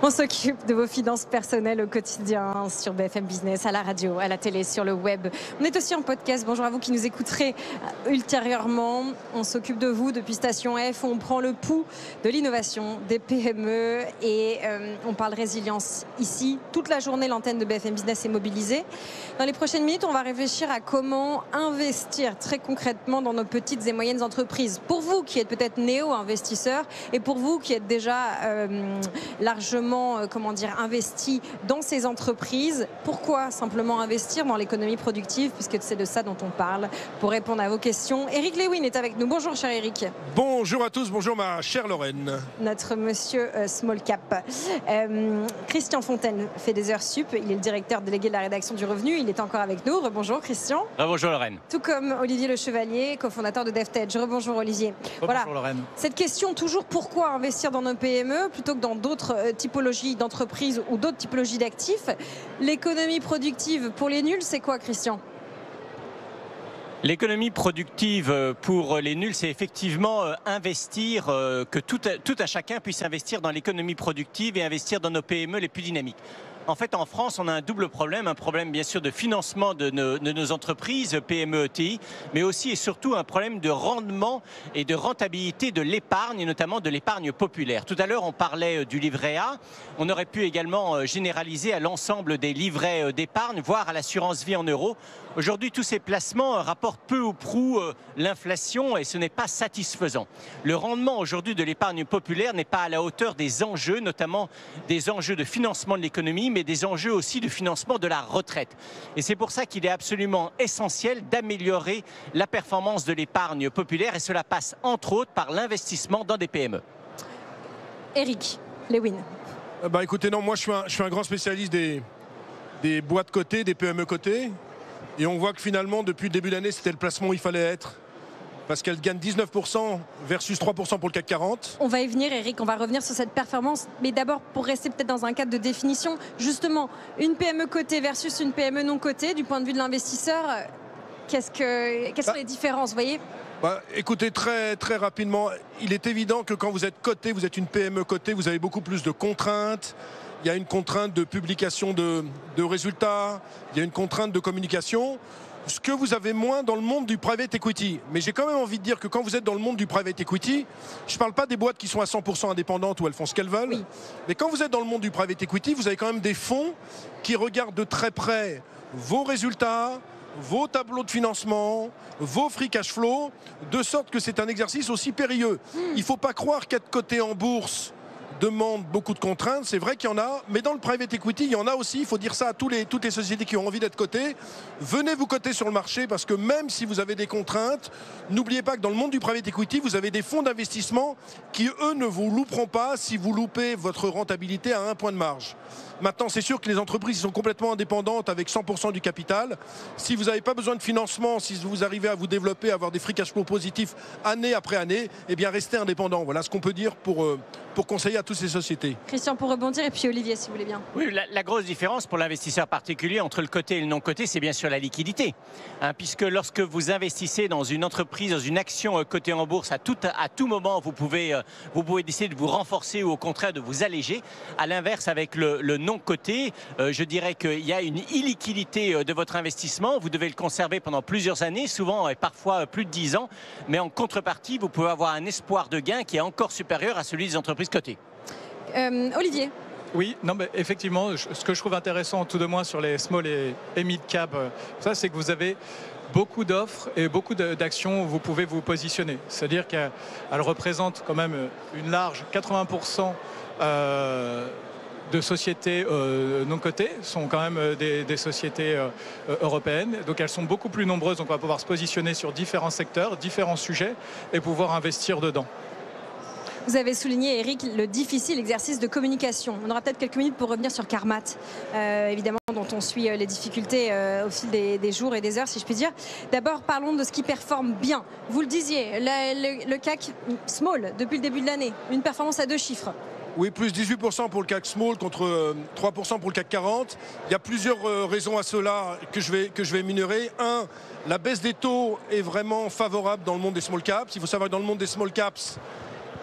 On s'occupe de vos finances personnelles au quotidien sur BFM Business, à la radio, à la télé, sur le web. On est aussi en podcast. Bonjour à vous qui nous écouterez ultérieurement. On s'occupe de vous depuis Station F. On prend le pouls de l'innovation, des PME et on parle résilience ici. Toute la journée, l'antenne de BFM Business est mobilisée. Dans les prochaines minutes, on va réfléchir à comment investir très concrètement dans nos petites et moyennes entreprises. Pour vous qui êtes peut-être néo-investisseurs et pour vous qui êtes déjà largement investi dans ces entreprises, pourquoi simplement investir dans l'économie productive, puisque c'est de ça dont on parle. Pour répondre à vos questions, Eric Lewin est avec nous. Bonjour cher Eric. Bonjour à tous, bonjour ma chère Lorraine. Notre monsieur Small Cap. Christian Fontaine fait des heures sup, il est le directeur délégué de la rédaction du Revenu, il est encore avec nous. Rebonjour Christian. Rebonjour Lorraine. Tout comme Olivier Le Chevalier, cofondateur de DevTech. Rebonjour Olivier. Rebonjour Lorraine. Cette question toujours, pourquoi investir dans nos PME plutôt que dans d'autres typologies d'entreprises ou d'autres typologies d'actifs? L'économie productive pour les nuls, c'est quoi Christian? L'économie productive pour les nuls, c'est effectivement investir, que tout un chacun puisse investir dans l'économie productive et investir dans nos PME les plus dynamiques. En fait, en France, on a un double problème. Un problème, bien sûr, de financement de nos entreprises, PME, ETI, mais aussi et surtout un problème de rendement et de rentabilité de l'épargne, et notamment de l'épargne populaire. Tout à l'heure, on parlait du livret A. On aurait pu également généraliser à l'ensemble des livrets d'épargne, voire à l'assurance vie en euros. Aujourd'hui, tous ces placements rapportent peu ou prou l'inflation et ce n'est pas satisfaisant. Le rendement aujourd'hui de l'épargne populaire n'est pas à la hauteur des enjeux, notamment des enjeux de financement de l'économie, mais des enjeux aussi de financement de la retraite. Et c'est pour ça qu'il est absolument essentiel d'améliorer la performance de l'épargne populaire et cela passe entre autres par l'investissement dans des PME. Eric Lewin. Écoutez, non, moi je suis un grand spécialiste des boîtes cotées, des PME cotées. Et on voit que finalement, depuis le début de l'année, c'était le placement où il fallait être. Parce qu'elle gagne 19% versus 3% pour le CAC 40. On va y venir, Eric, on va revenir sur cette performance. Mais d'abord, pour rester peut-être dans un cadre de définition, justement, une PME cotée versus une PME non cotée, du point de vue de l'investisseur, quelles sont les différences, vous voyez ? Écoutez, très, très rapidement, il est évident que quand vous êtes coté, vous êtes une PME cotée, vous avez beaucoup plus de contraintes. Il y a une contrainte de publication de résultats, il y a une contrainte de communication, ce que vous avez moins dans le monde du private equity. Mais j'ai quand même envie de dire que quand vous êtes dans le monde du private equity, je ne parle pas des boîtes qui sont à 100% indépendantes où elles font ce qu'elles veulent, oui. Mais quand vous êtes dans le monde du private equity, vous avez quand même des fonds qui regardent de très près vos résultats, vos tableaux de financement, vos free cash flow, de sorte que c'est un exercice aussi périlleux. Il ne faut pas croire qu'être coté en bourse demande beaucoup de contraintes, c'est vrai qu'il y en a, mais dans le private equity, il y en a aussi, il faut dire ça à toutes les sociétés qui ont envie d'être cotées. Venez vous coter sur le marché parce que même si vous avez des contraintes, n'oubliez pas que dans le monde du private equity, vous avez des fonds d'investissement qui, eux, ne vous louperont pas si vous loupez votre rentabilité à 1 point de marge. Maintenant, c'est sûr que les entreprises sont complètement indépendantes avec 100% du capital. Si vous n'avez pas besoin de financement, si vous arrivez à vous développer, à avoir des free cash flow positifs année après année, eh bien restez indépendant. Voilà ce qu'on peut dire pour conseiller à toutes ces sociétés. Christian, pour rebondir, et puis Olivier, si vous voulez bien. Oui, la grosse différence pour l'investisseur particulier entre le coté et le non coté, c'est bien sûr la liquidité. Puisque lorsque vous investissez dans une entreprise, dans une action cotée en bourse, à tout moment, vous pouvez décider de vous renforcer ou au contraire de vous alléger. À l'inverse, avec le non coté, je dirais qu'il y a une illiquidité de votre investissement. Vous devez le conserver pendant plusieurs années, souvent et parfois plus de 10 ans. Mais en contrepartie, vous pouvez avoir un espoir de gain qui est encore supérieur à celui des entreprises cotées. Olivier. Oui, non, mais effectivement, ce que je trouve intéressant, tout de moins sur les small et mid cap, ça, c'est que vous avez beaucoup d'offres et beaucoup d'actions où vous pouvez vous positionner. C'est-à-dire qu'elle représente quand même une large 80% de sociétés non cotées, sont quand même des sociétés européennes. Donc elles sont beaucoup plus nombreuses, donc on va pouvoir se positionner sur différents secteurs, différents sujets et pouvoir investir dedans. Vous avez souligné, Eric, le difficile exercice de communication. On aura peut-être quelques minutes pour revenir sur Carmat, évidemment, dont on suit les difficultés au fil des jours et des heures, si je puis dire. D'abord, parlons de ce qui performe bien. Vous le disiez, le CAC Small, depuis le début de l'année, une performance à 2 chiffres. Oui, plus 18% pour le CAC Small contre 3% pour le CAC 40. Il y a plusieurs raisons à cela que je vais minorer. Un, la baisse des taux est vraiment favorable dans le monde des small caps. Il faut savoir que dans le monde des small caps,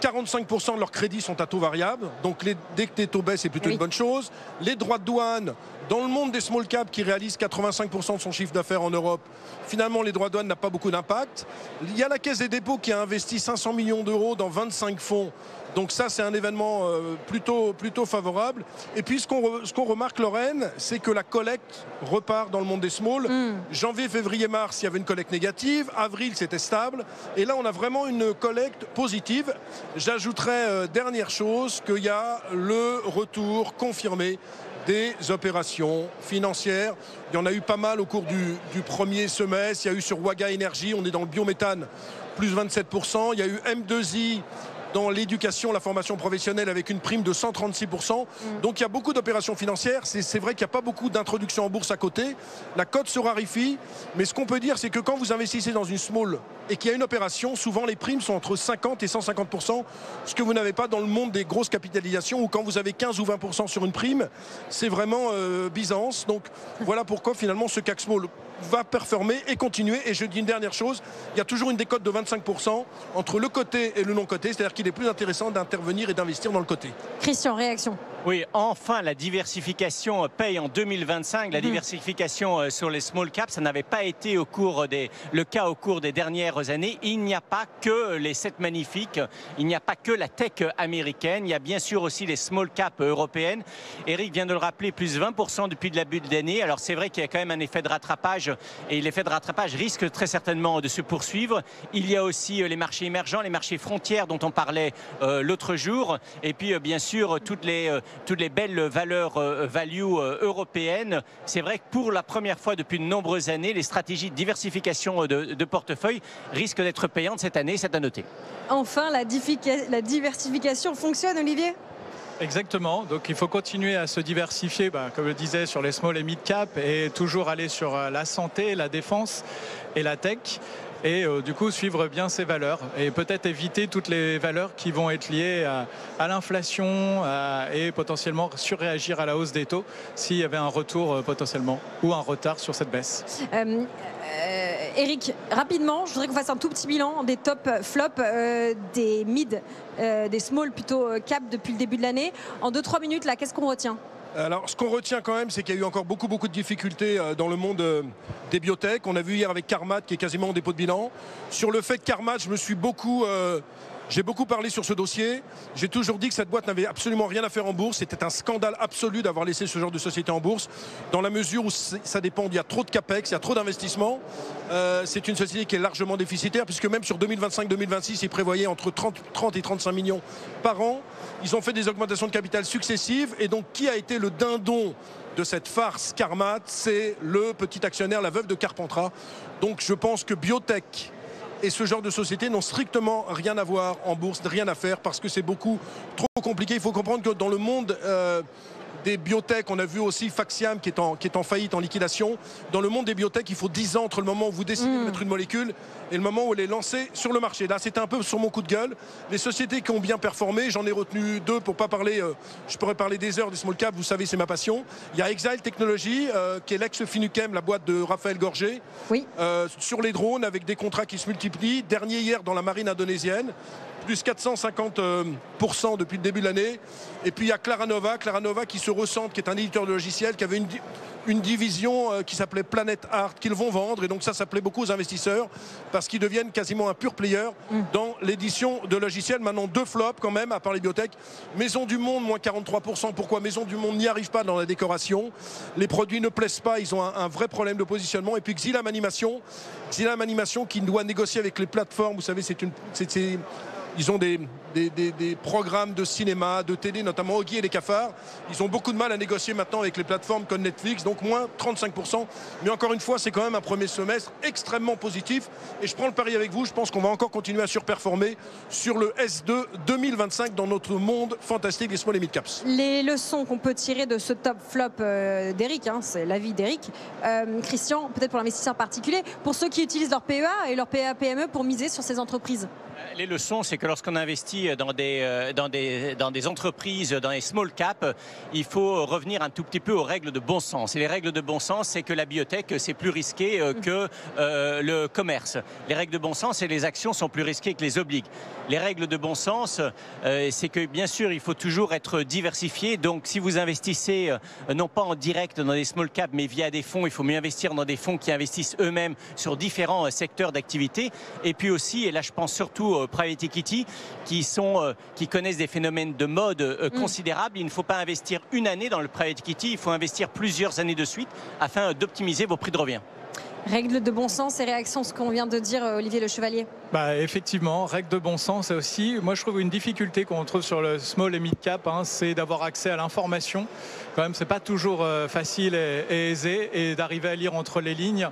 45% de leurs crédits sont à taux variable. Donc dès que les taux baissent, c'est plutôt une bonne chose. Les droits de douane, dans le monde des small caps qui réalisent 85% de son chiffre d'affaires en Europe, finalement les droits de douane n'ont pas beaucoup d'impact. Il y a la Caisse des dépôts qui a investi 500 millions d'euros dans 25 fonds. Donc ça, c'est un événement plutôt favorable. Et puis, ce qu'on remarque, Lorraine, c'est que la collecte repart dans le monde des small. Janvier, février, mars, il y avait une collecte négative. Avril, c'était stable. Et là, on a vraiment une collecte positive. J'ajouterais, dernière chose, qu'il y a le retour confirmé des opérations financières. Il y en a eu pas mal au cours du premier semestre. Il y a eu sur Waga Energy, on est dans le biométhane, plus 27%. Il y a eu M2I dans l'éducation, la formation professionnelle avec une prime de 136%. Donc il y a beaucoup d'opérations financières. C'est vrai qu'il n'y a pas beaucoup d'introduction en bourse à côté. La cote se raréfie. Mais ce qu'on peut dire, c'est que quand vous investissez dans une small et qu'il y a une opération, souvent les primes sont entre 50 et 150%, ce que vous n'avez pas dans le monde des grosses capitalisations où quand vous avez 15 ou 20% sur une prime, c'est vraiment Byzance. Donc voilà pourquoi finalement ce CAC Small va performer et continuer. Et je dis une dernière chose, il y a toujours une décote de 25% entre le coté et le non coté, c'est-à-dire qu'il est plus intéressant d'intervenir et d'investir dans le coté. Christian, réaction? Oui, enfin la diversification paye en 2025. La diversification sur les small caps, ça n'avait pas été le cas au cours des dernières années. Il n'y a pas que les 7 magnifiques, il n'y a pas que la tech américaine, il y a bien sûr aussi les small caps européennes. Eric vient de le rappeler, plus 20% depuis le début de l'année. Alors c'est vrai qu'il y a quand même un effet de rattrapage et l'effet de rattrapage risque très certainement de se poursuivre. Il y a aussi les marchés émergents, les marchés frontières dont on parlait l'autre jour. Et puis bien sûr toutes les belles valeurs value européennes. C'est vrai que pour la première fois depuis de nombreuses années, les stratégies de diversification de portefeuille risquent d'être payantes cette année, c'est à noter. Enfin, la diversification fonctionne, Olivier? Exactement, donc il faut continuer à se diversifier, comme je le disais, sur les small et mid cap et toujours aller sur la santé, la défense et la tech. Et du coup suivre bien ces valeurs et peut-être éviter toutes les valeurs qui vont être liées à l'inflation et potentiellement surréagir à la hausse des taux s'il y avait un retour potentiellement ou un retard sur cette baisse. Eric, rapidement, je voudrais qu'on fasse un tout petit bilan des top flops, des mid, des small plutôt cap depuis le début de l'année. En 2-3 minutes, là, qu'est-ce qu'on retient ? Alors, ce qu'on retient quand même, c'est qu'il y a eu encore beaucoup de difficultés dans le monde des biotech. On a vu hier avec Carmat, qui est quasiment en dépôt de bilan. Sur le fait que Carmat, j'ai beaucoup parlé sur ce dossier. J'ai toujours dit que cette boîte n'avait absolument rien à faire en bourse. C'était un scandale absolu d'avoir laissé ce genre de société en bourse, dans la mesure où ça dépend. Il y a trop de capex, il y a trop d'investissements. C'est une société qui est largement déficitaire, puisque même sur 2025-2026, ils prévoyaient entre 30 et 35 millions par an. Ils ont fait des augmentations de capital successives. Et donc, qui a été le dindon de cette farce Carmat? C'est le petit actionnaire, la veuve de Carpentras. Donc, je pense que biotech et ce genre de société n'ont strictement rien à voir en bourse, rien à faire, parce que c'est beaucoup trop compliqué. Il faut comprendre que dans le monde des biotech, on a vu aussi Faxiam qui est en faillite, en liquidation. Dans le monde des biotech, il faut 10 ans entre le moment où vous décidez de mettre une molécule et le moment où elle est lancée sur le marché. Là, c'était un peu sur mon coup de gueule. Les sociétés qui ont bien performé, j'en ai retenu 2 pour pas parler, je pourrais parler des heures des small caps, vous savez, c'est ma passion. Il y a Exile Technology, qui est l'ex-Finuchem, la boîte de Raphaël Gorgé, sur les drones avec des contrats qui se multiplient. Dernier hier dans la marine indonésienne, plus 450% depuis le début de l'année. Et puis il y a Claranova qui se ressent, qui est un éditeur de logiciels, qui avait une division qui s'appelait Planet Art, qu'ils vont vendre. Et donc ça plaît beaucoup aux investisseurs parce qu'ils deviennent quasiment un pur player dans l'édition de logiciels. Maintenant 2 flops quand même, à part les biotech. Maison du Monde, moins 43%. Pourquoi? Maison du Monde n'y arrive pas dans la décoration. Les produits ne plaisent pas, ils ont un vrai problème de positionnement. Et puis Xylem Animation qui doit négocier avec les plateformes. Vous savez, ils ont des programmes de cinéma, de télé, notamment Oggy et les Cafards. Ils ont beaucoup de mal à négocier maintenant avec les plateformes comme Netflix, donc moins 35%. Mais encore une fois, c'est quand même un premier semestre extrêmement positif. Et je prends le pari avec vous, je pense qu'on va encore continuer à surperformer sur le S2 2025 dans notre monde fantastique des small et mid caps. Les leçons qu'on peut tirer de ce top flop d'Eric, c'est l'avis d'Eric. Christian, peut-être pour l'investisseur particulier, pour ceux qui utilisent leur PEA et leur PEA-PME pour miser sur ces entreprises. Les leçons, c'est que lorsqu'on investit dans des entreprises, dans les small caps, il faut revenir un tout petit peu aux règles de bon sens. Et les règles de bon sens, c'est que la biotech, c'est plus risqué que le commerce. Les règles de bon sens, et les actions sont plus risquées que les obligues. Les règles de bon sens, c'est que bien sûr, il faut toujours être diversifié. Donc, si vous investissez non pas en direct dans des small caps, mais via des fonds, il faut mieux investir dans des fonds qui investissent eux-mêmes sur différents secteurs d'activité. Et puis aussi, et là je pense surtout aux private equity qui connaissent des phénomènes de mode considérables. Il ne faut pas investir une année dans le private equity, il faut investir plusieurs années de suite afin d'optimiser vos prix de revient. Règles de bon sens et réactions, ce qu'on vient de dire, Olivier Le Chevalier. Effectivement, règles de bon sens aussi. Moi, je trouve une difficulté qu'on retrouve sur le small et mid cap, c'est d'avoir accès à l'information. Quand même, c'est pas toujours facile et aisé, et d'arriver à lire entre les lignes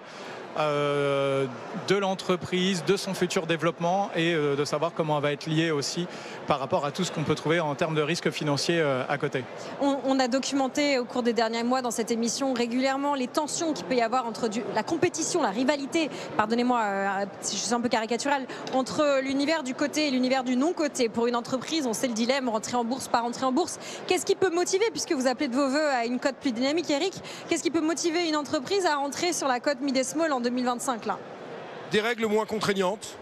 de l'entreprise, de son futur développement, et de savoir comment elle va être liée aussi par rapport à tout ce qu'on peut trouver en termes de risques financiers à côté. On a documenté au cours des derniers mois dans cette émission régulièrement les tensions qu'il peut y avoir entre la compétition, la rivalité, pardonnez-moi si je suis un peu caricatural, entre l'univers du côté et l'univers du non-côté. Pour une entreprise, on sait le dilemme, rentrer en bourse, pas rentrer en bourse. Qu'est-ce qui peut motiver, puisque vous appelez de vos voeux à une cote plus dynamique, Eric, qu'est-ce qui peut motiver une entreprise à rentrer sur la cote mid et small en 2025 là? Des règles moins contraignantes.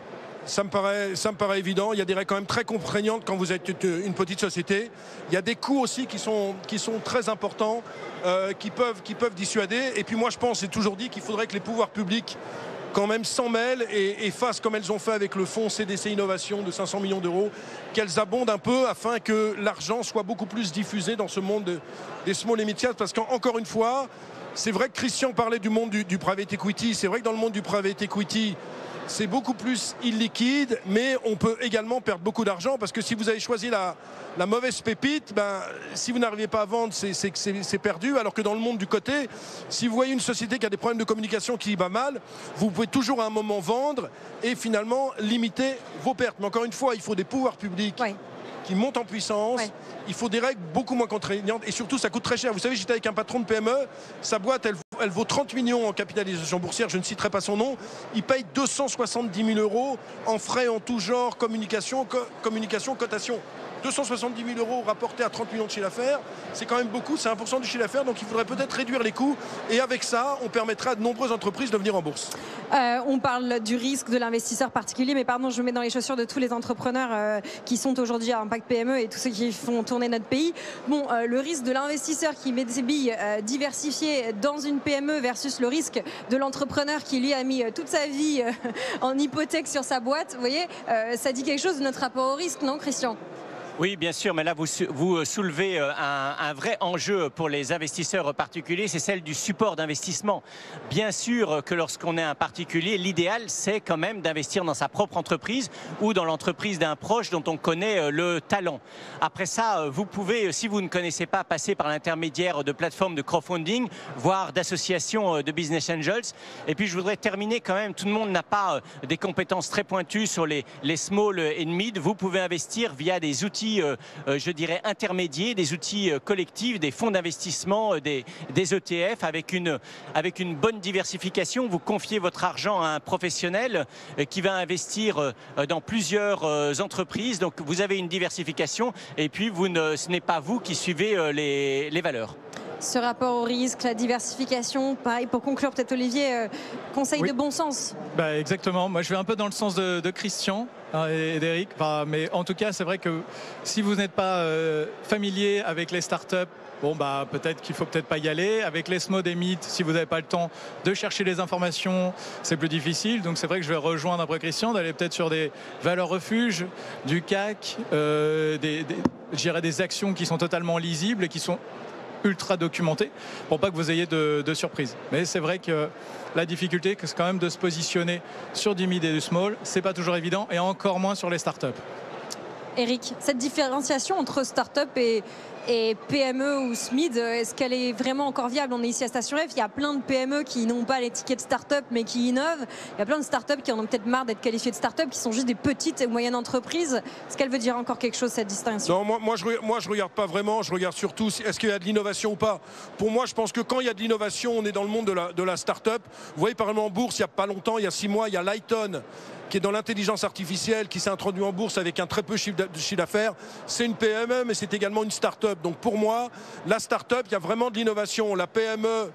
Ça me paraît évident. Il y a des règles quand même très contraignantes quand vous êtes une petite société. Il y a des coûts aussi qui sont très importants, qui peuvent dissuader. Et puis moi je pense, j'ai toujours dit qu'il faudrait que les pouvoirs publics quand même s'en mêlent et fassent comme elles ont fait avec le fonds CDC Innovation de 500 millions d'euros, qu'elles abondent un peu afin que l'argent soit beaucoup plus diffusé dans ce monde des small et mid caps. Parce qu'encore une fois, c'est vrai que Christian parlait du monde du private equity. C'est vrai que dans le monde du private equity, c'est beaucoup plus illiquide, mais on peut également perdre beaucoup d'argent parce que si vous avez choisi la mauvaise pépite, si vous n'arrivez pas à vendre, c'est perdu. Alors que dans le monde du côté, si vous voyez une société qui a des problèmes de communication qui va mal, vous pouvez toujours à un moment vendre et finalement limiter vos pertes. Mais encore une fois, il faut des pouvoirs publics qui montent en puissance. Il faut des règles beaucoup moins contraignantes et surtout ça coûte très cher. Vous savez, j'étais avec un patron de PME, sa boîte elle vaut 30 millions en capitalisation boursière, je ne citerai pas son nom. Il paye 270 000 euros en frais en tout genre, communication, cotation. 270 000 euros rapportés à 30 millions de chiffre d'affaires, c'est quand même beaucoup, c'est 1% du chiffre d'affaires, donc il faudrait peut-être réduire les coûts et avec ça, on permettra à de nombreuses entreprises de venir en bourse. On parle du risque de l'investisseur particulier, mais pardon, je me mets dans les chaussures de tous les entrepreneurs qui sont aujourd'hui à Impact PME et tous ceux qui font tourner notre pays. Bon, le risque de l'investisseur qui met ses billes diversifiées dans une PME versus le risque de l'entrepreneur qui lui a mis toute sa vie en hypothèque sur sa boîte, vous voyez, ça dit quelque chose de notre rapport au risque, non Christian ? Oui, bien sûr, mais là, vous soulevez un vrai enjeu pour les investisseurs particuliers, c'est celle du support d'investissement. Bien sûr que lorsqu'on est un particulier, l'idéal, c'est quand même d'investir dans sa propre entreprise ou dans l'entreprise d'un proche dont on connaît le talent. Après ça, vous pouvez, si vous ne connaissez pas, passer par l'intermédiaire de plateformes de crowdfunding, voire d'associations de business angels. Et puis, je voudrais terminer quand même, tout le monde n'a pas des compétences très pointues sur les small et mid. Vous pouvez investir via des outils je dirais intermédiaires, des outils collectifs, des fonds d'investissement, des ETF avec une bonne diversification. Vous confiez votre argent à un professionnel qui va investir dans plusieurs entreprises. Donc vous avez une diversification et puis ce n'est pas vous qui suivez les valeurs. Ce rapport au risque, la diversification, pareil pour conclure peut-être Olivier, conseil de bon sens. Exactement, moi je vais un peu dans le sens de Christian et d'Eric, mais en tout cas c'est vrai que si vous n'êtes pas familier avec les startups, peut-être qu'il faut peut-être pas y aller. Avec les small et mid, si vous n'avez pas le temps de chercher les informations, c'est plus difficile. Donc c'est vrai que je vais rejoindre après Christian, d'aller peut-être sur des valeurs refuges, du CAC, des actions qui sont totalement lisibles et qui sont ultra documenté pour pas que vous ayez de surprises. Mais c'est vrai que la difficulté, c'est quand même de se positionner sur du mid et du small. C'est pas toujours évident et encore moins sur les startups. Eric, cette différenciation entre start-up et Et PME ou SMID, est-ce qu'elle est vraiment encore viable? On est ici à Station F, il y a plein de PME qui n'ont pas l'étiquette start-up mais qui innovent. Il y a plein de start-up qui en ont peut-être marre d'être qualifiées de start-up, qui sont juste des petites et moyennes entreprises. Est-ce qu'elle veut dire encore quelque chose, cette distinction? Non, moi je regarde pas vraiment, je regarde surtout est-ce qu'il y a de l'innovation ou pas. Pour moi, je pense que quand il y a de l'innovation, on est dans le monde de la start-up. Vous voyez par exemple en bourse, il n'y a pas longtemps, il y a 6 mois, il y a Lighton qui est dans l'intelligence artificielle, qui s'est introduit en bourse avec un très peu de chiffre d'affaires. C'est une PME, mais c'est également une start-up. Donc pour moi, la start-up, il y a vraiment de l'innovation. La PME,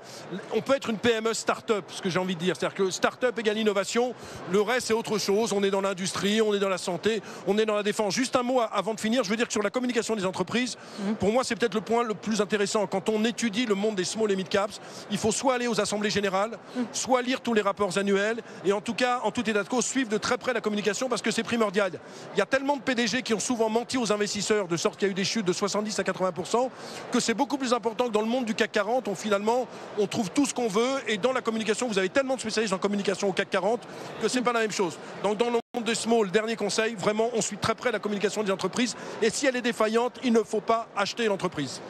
on peut être une PME start-up, ce que j'ai envie de dire. C'est-à-dire que start-up égale innovation, le reste c'est autre chose. On est dans l'industrie, on est dans la santé, on est dans la défense. Juste un mot avant de finir, je veux dire que sur la communication des entreprises, pour moi c'est peut-être le point le plus intéressant. Quand on étudie le monde des small et mid caps, il faut soit aller aux assemblées générales, soit lire tous les rapports annuels, et en tout cas, en tout état de cause, suivre de très près la communication, parce que c'est primordial. Il y a tellement de PDG qui ont souvent menti aux investisseurs, de sorte qu'il y a eu des chutes de 70 à 80%, que c'est beaucoup plus important que dans le monde du CAC 40, on trouve tout ce qu'on veut, et dans la communication, vous avez tellement de spécialistes en communication au CAC 40 que c'est pas la même chose. Donc dans le monde des small, dernier conseil, vraiment, on suit très près la communication des entreprises, et si elle est défaillante, il ne faut pas acheter l'entreprise.